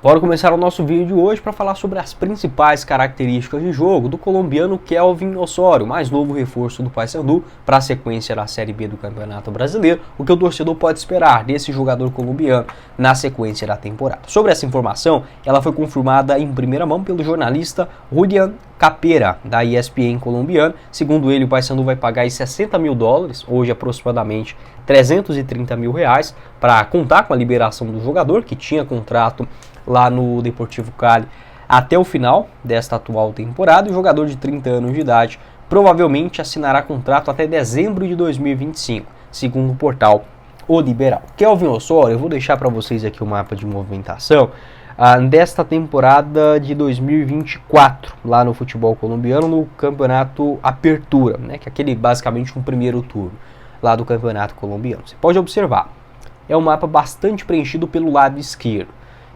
Bora começar o nosso vídeo de hoje para falar sobre as principais características de jogo do colombiano Kelvin Osorio, mais novo reforço do Paysandu para a sequência da Série B do Campeonato Brasileiro, o que o torcedor pode esperar desse jogador colombiano na sequência da temporada. Sobre essa informação, ela foi confirmada em primeira mão pelo jornalista Julián Capera, da ESPN colombiana. Segundo ele, o Paysandu vai pagar $60 mil, hoje aproximadamente R$330 mil, para contar com a liberação do jogador, que tinha contrato lá no Deportivo Cali até o final desta atual temporada. E o jogador de 30 anos de idade provavelmente assinará contrato até dezembro de 2025, segundo o portal O Liberal. Kelvin Osorio, eu vou deixar para vocês aqui o mapa de movimentação desta temporada de 2024, lá no futebol colombiano, no campeonato Apertura, né, que é aquele basicamente um primeiro turno lá do campeonato colombiano. Você pode observar, é um mapa bastante preenchido pelo lado esquerdo.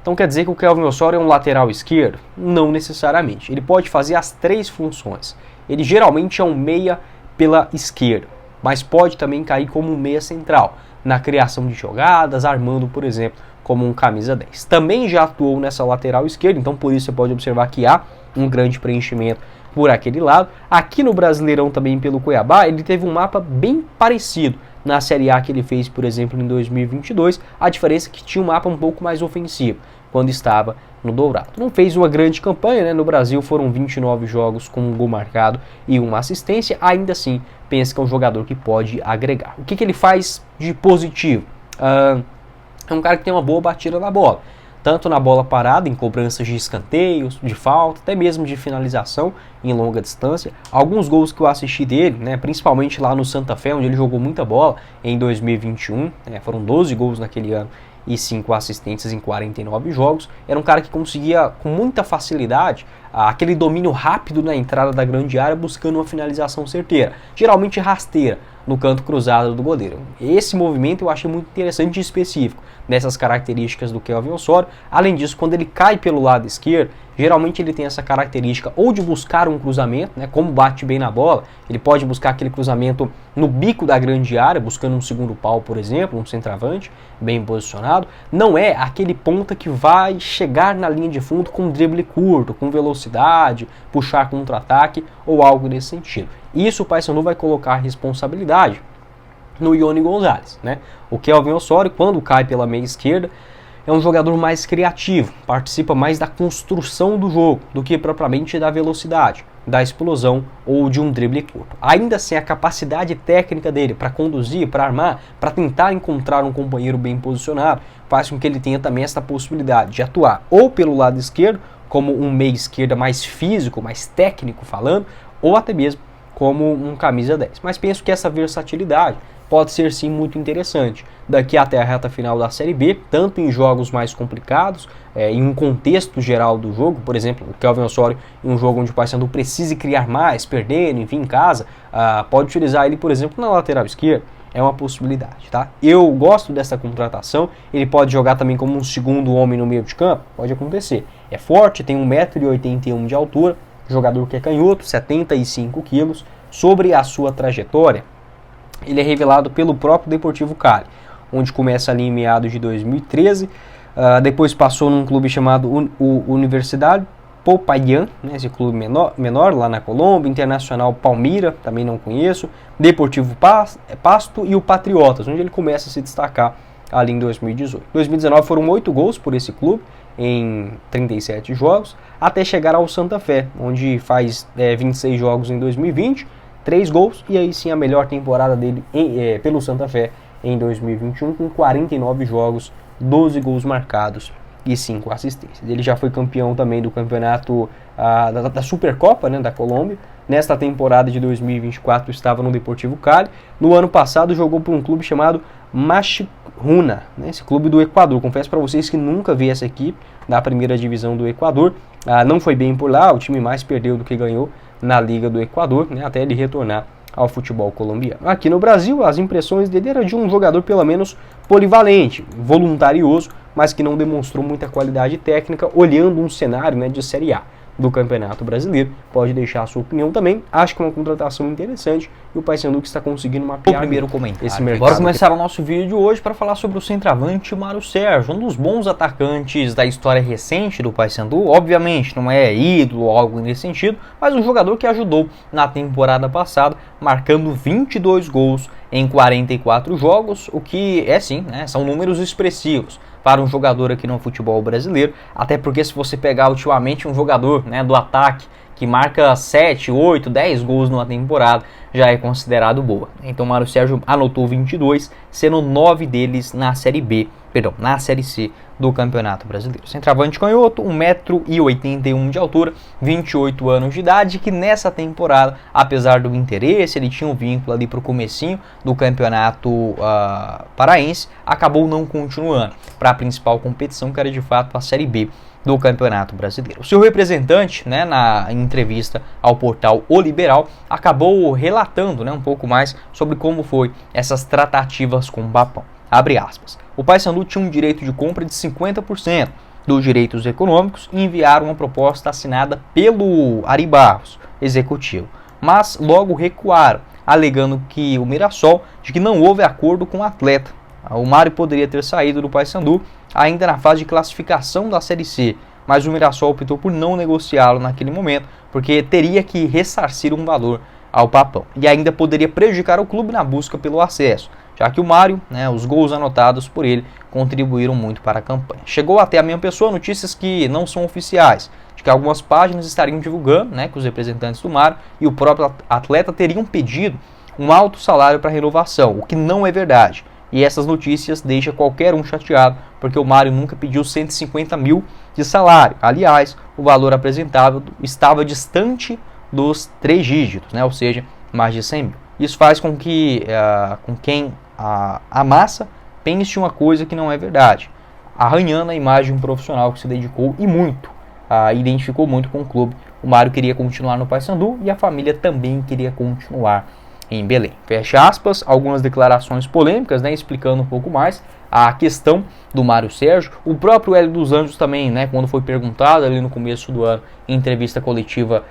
Então quer dizer que o Kelvin Osorio é um lateral esquerdo? Não necessariamente. Ele pode fazer as três funções. Ele geralmente é um meia pela esquerda, mas pode também cair como um meia central, na criação de jogadas, armando, por exemplo, como um camisa 10. Também já atuou nessa lateral esquerda, então por isso você pode observar que há um grande preenchimento por aquele lado. Aqui no Brasileirão também pelo Cuiabá, ele teve um mapa bem parecido na Série A que ele fez, por exemplo, em 2022, a diferença é que tinha um mapa um pouco mais ofensivo quando estava no Dourado. Não fez uma grande campanha, né? No Brasil foram 29 jogos com um gol marcado e uma assistência, ainda assim pensa que é um jogador que pode agregar. O que ele faz de positivo? É um cara que tem uma boa batida na bola, tanto na bola parada, em cobranças de escanteios, de falta, até mesmo de finalização em longa distância. Alguns gols que eu assisti dele, né, principalmente lá no Santa Fé, onde ele jogou muita bola em 2021, foram 12 gols naquele ano e 5 assistências em 49 jogos. Era um cara que conseguia com muita facilidade aquele domínio rápido na entrada da grande área, buscando uma finalização certeira, geralmente rasteira, no canto cruzado do goleiro. Esse movimento eu achei muito interessante e específico nessas características do Kelvin Osorio. Além disso, quando ele cai pelo lado esquerdo, geralmente ele tem essa característica ou de buscar um cruzamento, né, como bate bem na bola, ele pode buscar aquele cruzamento no bico da grande área, buscando um segundo pau, por exemplo, um centroavante bem posicionado. Não é aquele ponta que vai chegar na linha de fundo com um drible curto, com velocidade, puxar contra-ataque ou algo nesse sentido. Isso o Paysandu vai colocar a responsabilidade no Iony Gonzalez, né? O Kelvin Osorio, quando cai pela meia esquerda, é um jogador mais criativo, participa mais da construção do jogo do que propriamente da velocidade, da explosão ou de um drible curto. Ainda assim, a capacidade técnica dele para conduzir, para armar, para tentar encontrar um companheiro bem posicionado, faz com que ele tenha também essa possibilidade de atuar ou pelo lado esquerdo, como um meia esquerda mais físico, mais técnico falando, ou até mesmo como um camisa 10. Mas penso que essa versatilidade pode ser sim muito interessante daqui até a reta final da Série B, tanto em jogos mais complicados, em um contexto geral do jogo, por exemplo, o Kelvin Osorio em um jogo onde o Paysandu precise criar mais, perdendo, enfim, em casa, pode utilizar ele, por exemplo, na lateral esquerda. É uma possibilidade, tá? Eu gosto dessa contratação. Ele pode jogar também como um segundo homem no meio de campo, pode acontecer. É forte, tem 1,81 m de altura, jogador que é canhoto, 75 quilos. Sobre a sua trajetória, ele é revelado pelo próprio Deportivo Cali, onde começa ali em meados de 2013, depois passou num clube chamado Universidade Popayán, né, esse clube menor lá na Colômbia, Internacional Palmira, também não conheço, Deportivo Pasto e o Patriotas, onde ele começa a se destacar ali em 2018. 2019 foram 8 gols por esse clube em 37 jogos, até chegar ao Santa Fé, onde faz 26 jogos em 2020, 3 gols, e aí sim a melhor temporada dele pelo Santa Fé em 2021, com 49 jogos, 12 gols marcados e 5 assistências. Ele já foi campeão também do campeonato da Supercopa, né, da Colômbia. Nesta temporada de 2024 estava no Deportivo Cali. No ano passado jogou por um clube chamado Machicuna, né, esse clube do Equador. Confesso para vocês que nunca vi essa equipe da primeira divisão do Equador. Não foi bem por lá, o time mais perdeu do que ganhou na Liga do Equador, né, até ele retornar ao futebol colombiano. Aqui no Brasil, as impressões dele eram de um jogador pelo menos polivalente, voluntarioso, mas que não demonstrou muita qualidade técnica olhando um cenário, né, de Série A. do Campeonato Brasileiro. Pode deixar a sua opinião também. Acho que é uma contratação interessante e o Paysandu que está conseguindo mapear o primeiro comentário. Esse mercado. Bora começar o nosso vídeo de hoje para falar sobre o centroavante Mário Sérgio, um dos bons atacantes da história recente do Paysandu. Obviamente não é ídolo ou algo nesse sentido, mas um jogador que ajudou na temporada passada, marcando 22 gols em 44 jogos, o que é sim, né, são números expressivos para um jogador aqui no futebol brasileiro, até porque se você pegar ultimamente um jogador, né, do ataque que marca 7, 8, 10 gols numa temporada, já é considerado boa. Então Mário Sérgio anotou 22, sendo 9 deles na Série B, na Série C do Campeonato Brasileiro. Centroavante canhoto, 1,81 m de altura, 28 anos de idade, que nessa temporada, apesar do interesse, ele tinha um vínculo ali para o comecinho do Campeonato Paraense, acabou não continuando para a principal competição, que era de fato a Série B do Campeonato Brasileiro. O seu representante, né, na entrevista ao portal O Liberal, acabou relatando, né, um pouco mais sobre como foi essas tratativas com o Bapão. Abre aspas. O Paysandu tinha um direito de compra de 50% dos direitos econômicos e enviaram uma proposta assinada pelo Ari Barros, executivo, mas logo recuaram, alegando que o Mirassol, de que não houve acordo com o atleta. O Mário poderia ter saído do Paysandu ainda na fase de classificação da Série C, mas o Mirassol optou por não negociá-lo naquele momento, porque teria que ressarcir um valor ao Papão e ainda poderia prejudicar o clube na busca pelo acesso, já que o Mário, né, os gols anotados por ele contribuíram muito para a campanha. Chegou até a minha pessoa notícias que não são oficiais, de que algumas páginas estariam divulgando, né, que os representantes do Mário e o próprio atleta teriam pedido um alto salário para renovação, o que não é verdade. E essas notícias deixam qualquer um chateado, porque o Mário nunca pediu 150 mil de salário. Aliás, o valor apresentável estava distante dos 3 dígitos, né? Ou seja, mais de 100 mil. Isso faz com que quem a massa pense uma coisa que não é verdade, arranhando a imagem de um profissional que se dedicou e muito, identificou muito com o clube. O Mário queria continuar no Paysandu e a família também queria continuar em Belém. Fecha aspas, algumas declarações polêmicas, né, explicando um pouco mais a questão do Mário Sérgio. O próprio Hélio dos Anjos também, né, quando foi perguntado ali no começo do ano, em entrevista coletiva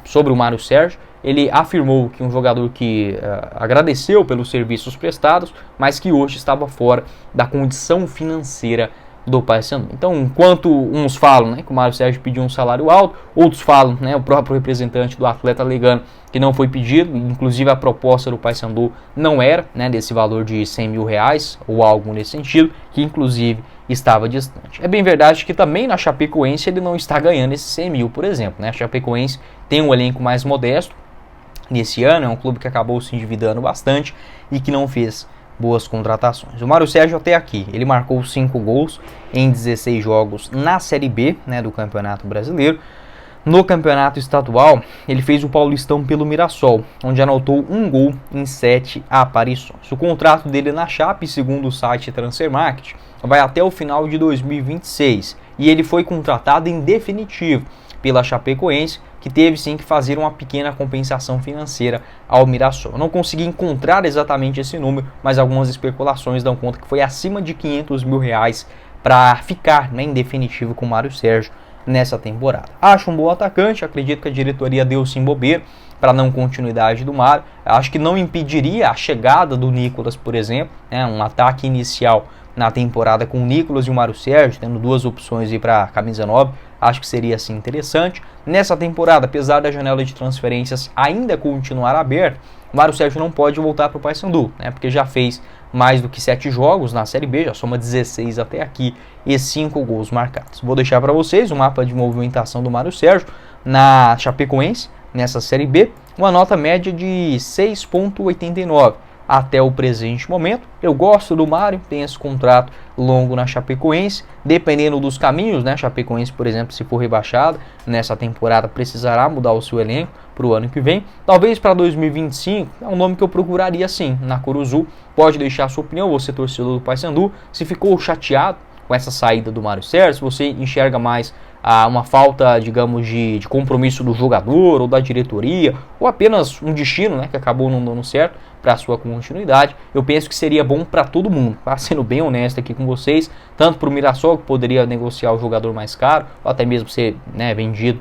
sobre o Mário Sérgio, ele afirmou que um jogador que agradeceu pelos serviços prestados, mas que hoje estava fora da condição financeira do Paysandu. Então, enquanto uns falam, né, que o Mário Sérgio pediu um salário alto, outros falam, né, o próprio representante do atleta alegando que não foi pedido, inclusive a proposta do Paysandu não era, né, desse valor de 100 mil reais ou algo nesse sentido, que inclusive estava distante. É bem verdade que também na Chapecoense ele não está ganhando esses 100 mil, por exemplo, né? A Chapecoense tem um elenco mais modesto nesse ano, é um clube que acabou se endividando bastante e que não fez boas contratações. O Mário Sérgio até aqui, ele marcou 5 gols em 16 jogos na Série B, né, do Campeonato Brasileiro. No Campeonato Estadual, ele fez o Paulistão pelo Mirassol, onde anotou 1 gol em 7 aparições. O contrato dele na Chape, segundo o site Transfermarkt, vai até o final de 2026 e ele foi contratado em definitivo pela Chapecoense, que teve sim que fazer uma pequena compensação financeira ao Mirassol. Eu não consegui encontrar exatamente esse número, mas algumas especulações dão conta que foi acima de 500 mil reais para ficar, né, em definitivo com o Mário Sérgio nessa temporada. Acho um bom atacante, acredito que a diretoria deu sim bobeira para não continuidade do Mário. Acho que não impediria a chegada do Nicolas, por exemplo, né, um ataque inicial na temporada com o Nicolas e o Mário Sérgio, tendo duas opções para a camisa 9, acho que seria assim interessante. Nessa temporada, apesar da janela de transferências ainda continuar aberta, o Mário Sérgio não pode voltar para o Paysandu, né, porque já fez mais do que 7 jogos na Série B, já soma 16 até aqui e 5 gols marcados. Vou deixar para vocês o mapa de movimentação do Mário Sérgio na Chapecoense, nessa Série B, uma nota média de 6,89 até o presente momento. Eu gosto do Mário, tem esse contrato longo na Chapecoense, dependendo dos caminhos, né? Chapecoense, por exemplo, se for rebaixado nessa temporada, precisará mudar o seu elenco para o ano que vem. Talvez para 2025, é um nome que eu procuraria sim na Curuzu. Pode deixar a sua opinião, você torcedor do Paysandu, se ficou chateado com essa saída do Mário Sérgio, se você enxerga mais uma falta, digamos, de compromisso do jogador ou da diretoria, ou apenas um destino, né, que acabou não dando certo para a sua continuidade, eu penso que seria bom para todo mundo, tá? Sendo bem honesto aqui com vocês, tanto para o Mirassol, que poderia negociar o jogador mais caro, ou até mesmo ser, né, vendido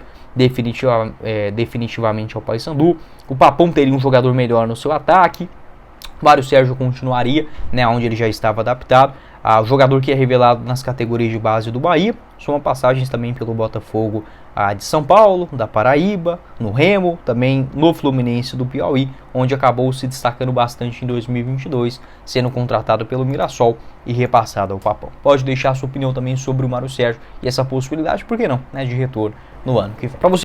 definitivamente ao Paysandu. O Papão teria um jogador melhor no seu ataque, o Mário Sérgio continuaria, né, onde ele já estava adaptado. O jogador que é revelado nas categorias de base do Bahia, soma passagens também pelo Botafogo de São Paulo, da Paraíba, no Remo, também no Fluminense do Piauí, onde acabou se destacando bastante em 2022, sendo contratado pelo Mirassol e repassado ao Papão. Pode deixar sua opinião também sobre o Mário Sérgio e essa possibilidade, por que não, né, de retorno no ano que vem. Para você